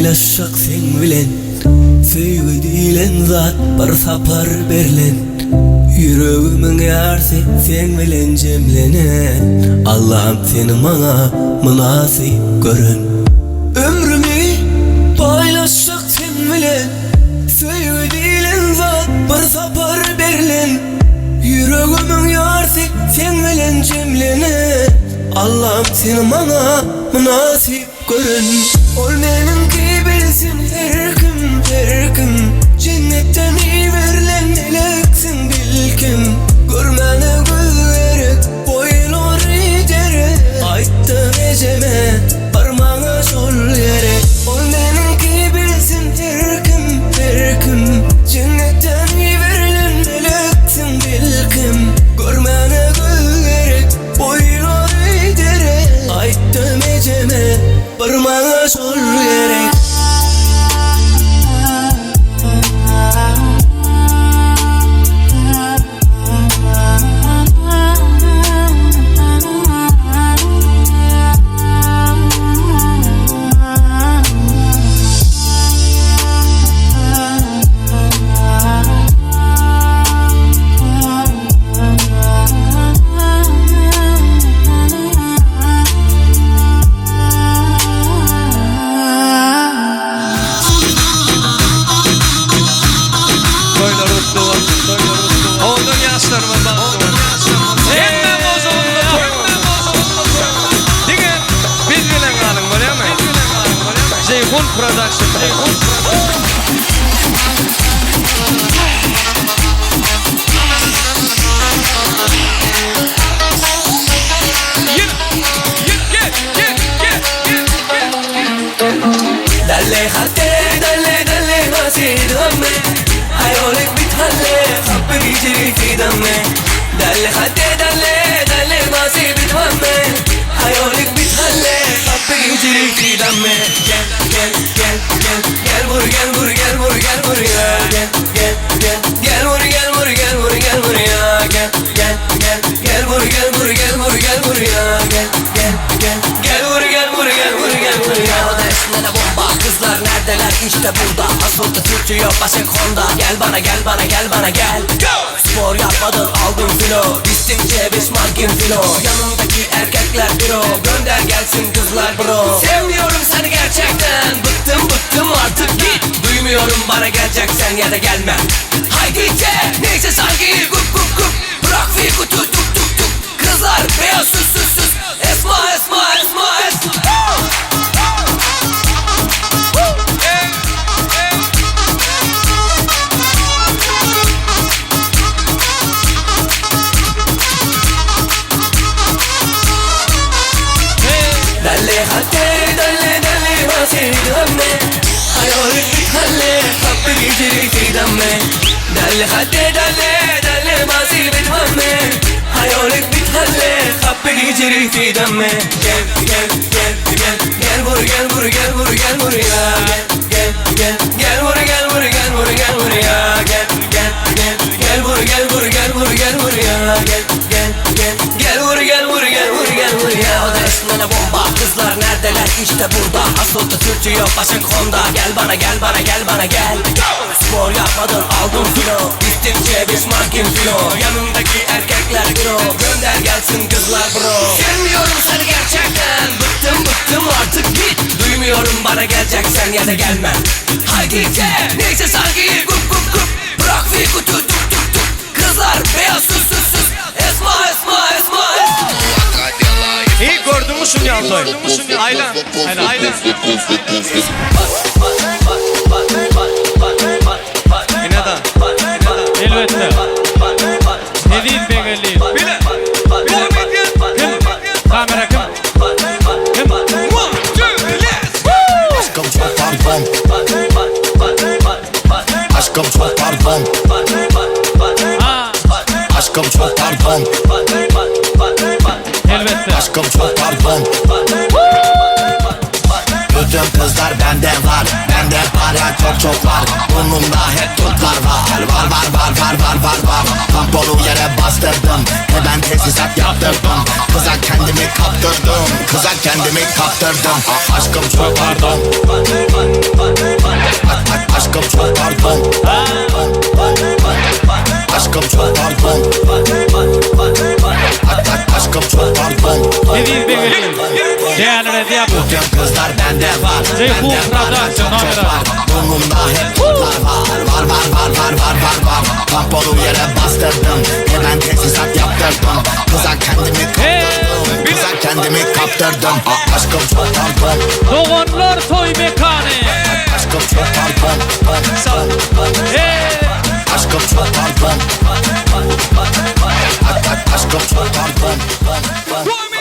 paylaşak sen bilen, söýgü diýilen zat bir sapar berlen. Yüreğimin ýarsy sen bilen jemlenen, Allah'ım seni maňa münasip görün. Ömrümi paylaşak sen bilen, söýgü diýilen zat bir sapar berlen. Yüreğimin ýarsy sen bilen jemlenen, Allah'ım seni maňa münasip görün. Ol menimki bilsin her kim, cennetten iyi verilen meleksin bilkim. Görmene gözleri boylar idere, ayttı eceme parmağa şol yere. Ol menimki bilsin her kim, cennetten iyi verilen meleksin bilkim. Görmene gözleri boylar idere, ayttı eceme parmağa şol yere. Production. Dale jate, dale masih dame, hayolek bithalle, khabri jiri fi dame. Dale jate, dale masih dame, hayolek bithalle, khabri jiri fi dame. Gel vur ya, gel vur ya, gel vur ya, gel vur ya, gel vur ya. O da esnene bomba, kızlar neredeler işte burada. Asfaltı sürtüyor başak Honda. Gel bana gel. Spor yapmadın aldın filo, bittim cebiş markin filo. Yanımdaki erkekler biro, gönder gelsin kızlar bro. Sevmiyorum seni gerçekten, bıktım artık git. Duymuyorum bana geleceksen ya da gelme. Haydi neyse sanki gup. Bırak fi kutu tuk. Kızlar beyaz süs. Esma. Dale masih dame, hayolek bithalle, khabri jiri fi dame. Dale masih dame, hayolek bithalle, khabri jiri fi dame. Gel vur ya, gel vur ya, gel vur ya, gel vur ya. O da esnene bomba, kızlar neredeler işte burada. Asfaltı sürtüyor başak Honda. Gel bana gel. Spor yapmadın aldın filo, bittim cebiş markin filo. Yanımdaki erkekler biro, gönder gelsin kızlar bro. Sevmiyorum seni gerçekten, bıktım artık git. Duymuyorum bana geleceksen ya da gelme. Haydi neyse sanki gup. Bırak fi kutu tuk. Kızlar beyaz süs. Esma. İyi gördün mü şunu Yantoy? Aynen. İnada. Elbette. Ne değil beğenliğin? Bile. Kamera kim? Aşkım çok pardon. Aşkım çok pardon. Aşkım çok pardon. Elbette. Aşkım çok pardon. Bütün kızlar bende var, bende para çok var. Burnumda hep turtlar var. Tamponu yere bastırdım. Hemen tesisat yaptırdım. Kıza kendimi kaptırdım. Aşkım çok pardon. Aşkım çok pardon. Aşkım çok pardon. Aşkım çok pardon. Hediye Begeli. Değerli Rediyap. Bütün kızlar bende var. Ceyhun Bende Production çok Ankara. var. Burnumda hep turtlar var. Tamponu yere bastırdım. Hemen tesisat yaptırdım. Kıza kendimi kaptırdım. Aşkım çok pardon. Doğanlar Toy Mekanı. Aşkım çok pardon. Aşkım çok pardon. Aşkım çok pardon.